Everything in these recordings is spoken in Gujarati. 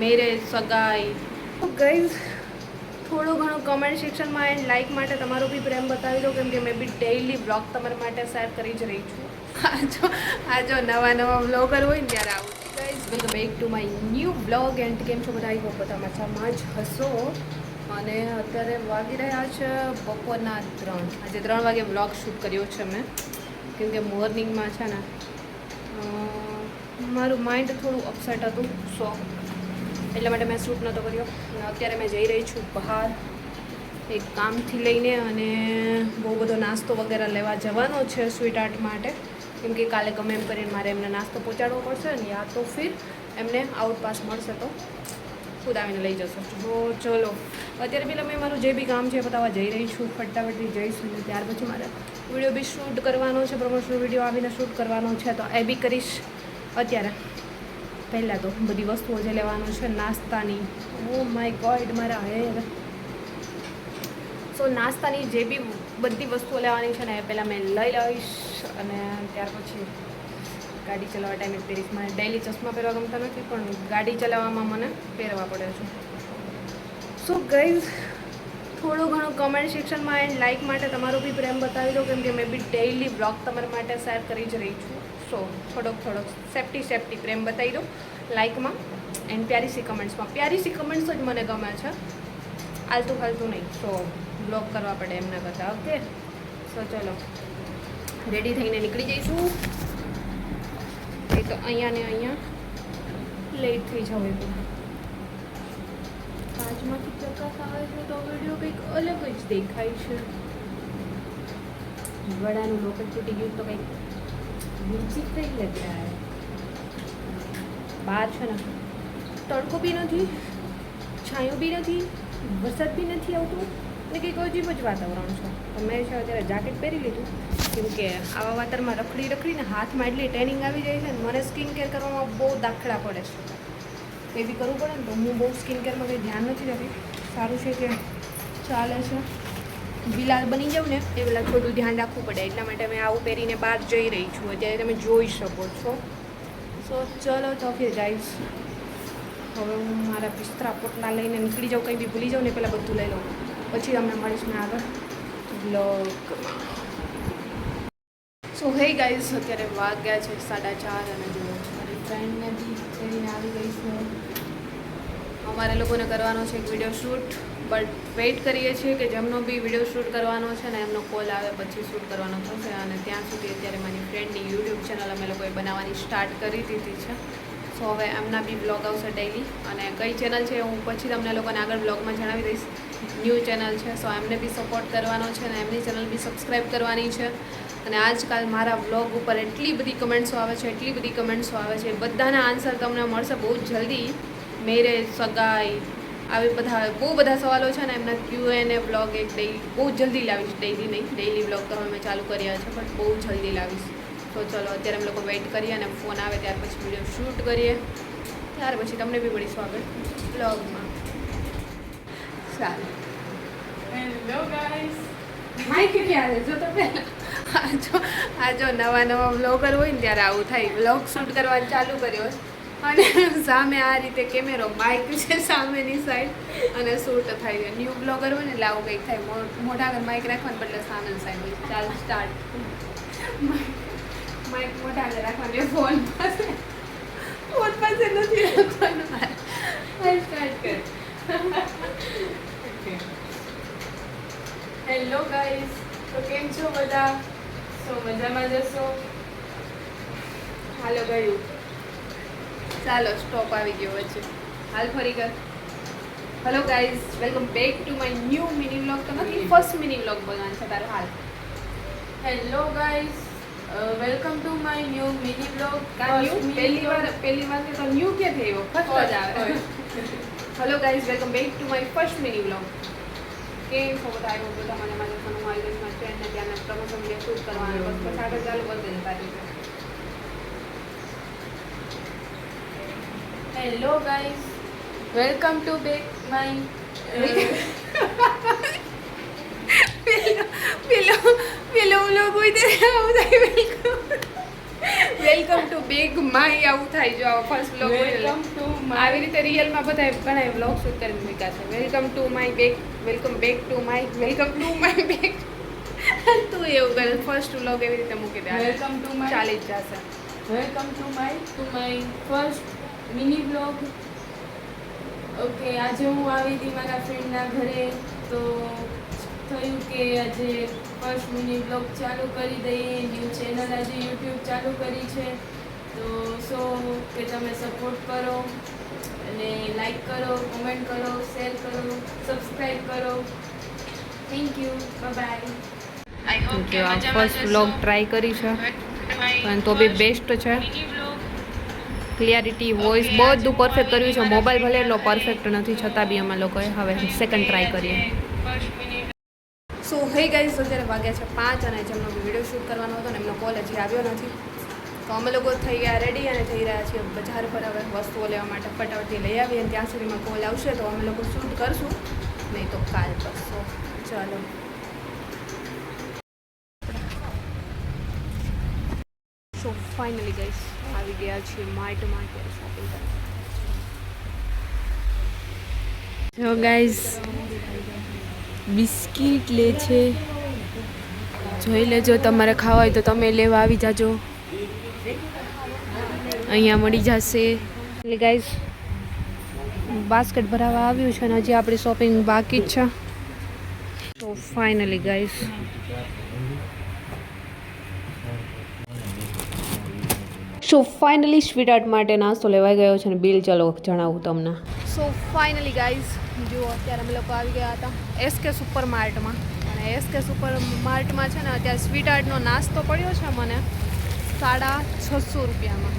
મેરેજ, સગાઈ. ગાઈઝ, થોડું ઘણું કમેન્ટ સેક્શનમાં એન્ડ લાઇક માટે તમારો બી પ્રેમ બતાવી દો, કેમ કે મેં બી ડેઇલી બ્લોગ તમારા માટે શેર કરી જ રહી છું. આ જો નવા બ્લોગર હોય ને ત્યારે આવું. Guys, welcome back to my new blog. And કેમ છો બધા? આઈ બધા મજામાં જ હશો. અને અત્યારે વાગી રહ્યા છે બપોરના 3. આજે 3 વાગે બ્લોગ શૂટ કર્યો છે મેં, કેમ કે મોર્નિંગમાં છે ને મારું માઇન્ડ થોડું અપસેટ હતું, સો એટલા માટે મેં શૂટ નહોતો કર્યો. અને અત્યારે મેં જઈ રહી છું બહાર એક કામથી લઈને, અને બહુ બધો નાસ્તો વગેરે લેવા જવાનો છે સ્વીટ આર્ટ માટે, કેમ કે કાલે ગમે એમ કરીને મારે એમને નાસ્તો પહોંચાડવો પડશે ને, યા તો ફિર એમને આઉટ પાસ મળશે તો ખુદ આવીને લઈ જશો. તો ચલો અત્યારે પહેલાં મેં મારું જે બી કામ છે બતાવવા જઈ રહી છું, ફટાફટથી જઈશ. અને ત્યાર પછી મારે વિડીયો બી શૂટ કરવાનો છે, પ્રમોશનલ વિડીયો આવીને શૂટ કરવાનો છે, તો એ બી કરીશ. અત્યારે પહેલાં તો બધી વસ્તુઓ જે લેવાનું છે નાસ્તાની, ઓ માય ગોડ મારા હેર. સો નાસ્તાની જે બી બધી વસ્તુઓ લેવાની છે ને એ પહેલાં મેં લઈ લઈશ, અને ત્યાર પછી ગાડી ચલાવવા ટાઈમે પહેરીશ. મને ડેઇલી ચશ્મા પહેરવા ગમતા નથી, પણ ગાડી ચલાવવામાં મને પહેરવા પડે છે. સો ગાઈઝ, થોડું ઘણું કમેન્ટ સેક્શનમાં એન્ડ લાઇક માટે તમારો બી પ્રેમ બતાવી દો, કેમ કે મેં બી ડેઇલી બ્લોગ તમારા માટે શેર કરી જ રહી છું. સો થોડોક સેફ્ટી પ્રેમ બતાવી દો લાઇકમાં એન્ડ પ્યારી સી કમેન્ટ્સમાં. પ્યારી સી કમેન્ટ્સ જ મને ગમે છે, આલતું નહીં. સો બ્લોગ કરવા પડે એમના કરતાં. ઓકે, સો ચલો રેડી થઈને નીકળી જઈશું. એ તો અહીંયા ને અહીંયા લેટ થઈ જાવ. એ તો કાચમાંથી પ્રકાશ આવે છે તો વિડીયો કંઈક અલગ જ દેખાય છે. વડાનું લોકેટ તૂટી ગયું તો કંઈક વિચિત્ર જ લગ રહા હૈ. બહાર છે ને તડકો બી નથી, છાંયો બી નથી, વરસાદ બી નથી આવતું, અને કંઈક અજીબ જ વાતાવરણ છે. તો મેં છે અત્યારે જેકેટ પહેરી લીધું, કેમ કે આવા વાતાવરણમાં રખડીને હાથમાં એટલી ટ્રેનિંગ આવી જાય છે ને, મને સ્કિન કેર કરવામાં બહુ દાખલા પડે છે. કંઈ બી કરવું પડે ને તો હું બહુ સ્કિન કેરમાં કંઈ ધ્યાન નથી રાખતી. સારું છે કે ચાલે છે, બિલાલ બની જાઉં ને એ પેલા થોડું ધ્યાન રાખવું પડે, એટલા માટે મેં આવું પહેરીને બહાર જઈ રહી છું. અત્યારે તમે જોઈ શકો છો. સો ચલો તો ફિર ગાઈઝ, હવે હું મારા બિસ્તરા પોટલા લઈને નીકળી જાઉં. કંઈ બી ભૂલી જાઉં ને પહેલાં બધું લઈ લઉં, પછી તમને મળીશ મેં આગળ બ્લોગમાં. સો હે ગાઈઝ, અત્યારે વાગ્યા છે 4:30, અને જો મારી ફ્રેન્ડને બી કરીને આવી ગઈ છું. અમારે લોકોને કરવાનો છે એક વિડીયો શૂટ, બટ વેઇટ કરીએ છીએ કે જેમનો બી વિડીયો શૂટ કરવાનો છે ને એમનો કોલ આવે પછી શૂટ કરવાનો થશે. અને ત્યાં સુધી અત્યારે મારી ફ્રેન્ડની યુટ્યુબ ચેનલ અમે લોકોએ બનાવવાની સ્ટાર્ટ કરી દીધી છે. સો હવે એમના બી બ્લોગ આવશે ડેઈલી, અને કઈ ચેનલ છે હું પછી તમને લોકોને આગળ બ્લોગમાં જણાવી દઈશ. ન્યૂ ચેનલ છે, સો એમને બી સપોર્ટ કરવાનો છે, અને એમની ચેનલ બી સબસ્ક્રાઈબ કરવાની છે. અને આજકાલ મારા બ્લોગ ઉપર એટલી બધી કમેન્ટ્સો આવે છે, બધાના આન્સર તમને મળશે બહુ જ જલ્દી. મેરેજ, સગાઈ, આવી બહુ બધા સવાલો છે ને, એમના Q&A બ્લોગ એક બહુ જલ્દી લાવીશ. ડેઈલી બ્લોગ તો હવે મેં ચાલુ કર્યા છે, પણ બહુ જલ્દી લાવીશ. તો ચલો અત્યારે અમે લોકો વેઇટ કરીએ, અને ફોન આવે ત્યાર પછી વિડીયો શૂટ કરીએ, ત્યાર પછી તમને બી મળીશું આગળ બ્લોગમાં. સારું, હેલો ગાઈસ, માઇક ક્યાં છે? જો તો પહેલાં આ જો નવા બ્લોગર હોય ને ત્યારે આવું થાય. બ્લોગ શૂટ કરવાનું ચાલુ કર્યો અને સામે આ રીતે કેમેરો, માઇક છે સામેની સાઈડ, અને શૂટ થાય છે. ન્યૂ બ્લોગર હોય ને એટલે આવું કંઈક થાય. મોઢા આગળ માઇક રાખવાને બદલે સામેની સાઈડ હોય. ચાલ સ્ટાર્ટ. માઇક મોઢા આગળ રાખવાનું, ફોન પાસે નથી રાખવાનું. સ્ટાર્ટ કર. હેલો ગાઈઝ, તો કેમ છો બધા? સો મજામાં જશો? હાલો ગયું, ચાલો સ્ટોપ આવી ગયો વચ્ચે. હાલ ફરી કર. Hello guys, welcome back to my new mini vlog. તો નથી, ફર્સ્ટ મિની વ્લોગ બનાવવાનો છે તારો. હાલ. Hello guys, welcome to my new mini vlog. પહેલી વાર તો ન્યૂ કે થયો, ફર્સ્ટ જ આવે. Hello guys, welcome back to my first mini vlog. કેમ છો બધા? આવ્યો બધા મને મારી ગઈમાં ટ્રેનને ત્યાંના પ્રમોશન વિડીયો શૂટ કરવાનું, બસ પછી આગળ ચાલુ કરી દેજો તારી રીતે. Hello guys, welcome to back my પેલો વ્લોગ હોય ત્યારે આવું થાય. Welcome welcome to big my. આવું થાય જો ફર્સ્ટ વ્લોગ વેલકમ ટુ આવી રીતે રિયલમાં બધા ઘણા વ્લોગ શૂટ કરીને મૂક્યા છે. Welcome to my back, welcome back to my, welcome to my back. તું એવું કરે ફર્સ્ટ વ્લોગ એવી રીતે મૂકી દે. વેલકમ ટુ માય ચાલી જ જશે. Welcome to my first mini blog. Okay, આજે હું આવી હતી મારા ફ્રેન્ડના ઘરે, તો થયું કે આજે ફર્સ્ટ મિની બ્લોગ ચાલુ કરી દઈએ. ન્યૂ ચેનલ આજે યુટ્યુબ ચાલુ કરી છે, તો કે તમે સપોર્ટ કરો અને લાઈક કરો, કોમેન્ટ કરો, શેર કરો, સબસ્ક્રાઈબ કરો. Thank you, bye. First vlog try કરી છે પણ તો બી બેસ્ટ છે. ક્લિયરિટી, વોઇસ બધું પરફેક્ટ કર્યું છે. મોબાઈલ ભલે એટલો પરફેક્ટ નથી છતાં બી અમે લોકોએ હવે સેકન્ડ ટ્રાય કરીએ. સો હે ગાઈઝ, અત્યારે વાગ્યા છે 5 અને જેમનો વિડીયો શૂટ કરવાનો હતો ને એમનો કોલ હજી આવ્યો નથી. તો અમે લોકો થઈ ગયા રેડી અને જઈ રહ્યા છીએ બજાર પર હવે વસ્તુઓ લેવા માટે. ફટાફટથી લઈ આવીએ અને ત્યાં સુધીમાં કોલ આવશે તો અમે લોકો શૂટ કરશું, નહીં તો કાલ કરશો. ચાલો. સો ફાઇનલી ગાઈઝ આવી ગયા છીએ માર્ટમાં અત્યારે શોપિંગ કરવા. જો ગાઈઝ બિસ્કિટ લે છે, જોઈ લેજો. તમારે ખાવા હોય તો તમે લેવા આવી જાજો, અહીંયા મળી જશે. એટલે ગાઈઝ બાસ્કેટ ભરાવા આવ્યું છે અને હજી આપણી શોપિંગ બાકી જ છે. તો ફાઇનલી ગાઈઝ સ્વીટ આર્ટ માટે નાસ્તો લેવાઈ ગયો છે અને બિલ ચાલો જણાવું તમને. સો ફાઇનલી ગાઈઝ જુઓ અત્યારે અમે લોકો આવી ગયા હતા એસકે સુપર માર્ટમાં. અને એસકે સુપર માર્ટમાં છે ને અત્યારે સ્વીટ આર્ટનો નાસ્તો પડ્યો છે મને 650 રૂપિયામાં.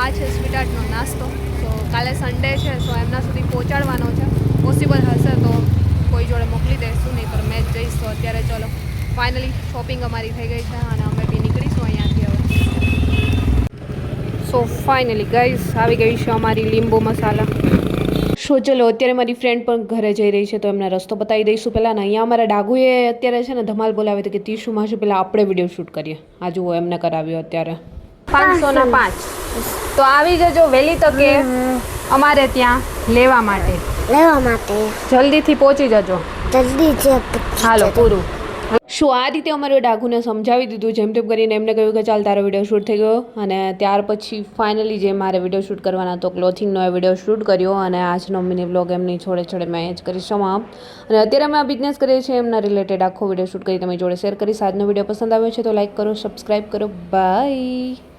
આ છે સ્વીટ આર્ટનો નાસ્તો. તો કાલે સન્ડે છે, સો એમના સુધી પહોંચાડવાનો છે. પોસિબલ હશે તો કોઈ જોડે મોકલી દઈશું, નહીં પર મેં જ જઈશ. તો અત્યારે ચલો ફાઇનલી શોપિંગ અમારી થઈ ગઈ છે અને અમે બી નીકળીશું અહીંયાથી હવે. સો ફાઇનલી ગાઈઝ આવી ગઈ છે અમારી લીંબુ મસાલા. સો ચલો અત્યારે મારી ફ્રેન્ડ પણ ઘરે જઈ રહી છે તો એમને રસ્તો બતાવી દઈશું પહેલાં. ને અહીંયા અમારા ડાગુએ અત્યારે છે ને ધમાલ બોલાવી હતી કે 30 માસે પહેલાં આપણે વિડીયો શૂટ કરીએ. આ જુઓ એમને કરાવ્યો અત્યારે 500 તો આવી જજો વહેલી તકે અમારે ત્યાં લેવા માટે. જલ્દીથી પહોંચી જજો. હાલો પૂરું. શું આ રીતે અમારે ડાઘુને સમજાવી દીધું જેમ તેમ કરીને. એમને કહ્યું કે ચાલ તારો વિડીયો શૂટ થઈ ગયો. અને ત્યાર પછી ફાઇનલી જે મારે વિડીયો શૂટ કરવાના તો ક્લોથિંગનો એ વિડીયો શૂટ કર્યો. અને આજનો મિની બ્લોગ એમની છોડે મેં જ કરી સમાપ્ત. અને અત્યારે અમે આ બિઝનેસ કરીએ છીએ એમના રિલેટેડ આખો વિડીયો શૂટ કરી તમે જોડે શેર કરીશ. આજનો વિડીયો પસંદ આવ્યો છે તો લાઈક કરો, સબસ્ક્રાઈબ કરો. બાય.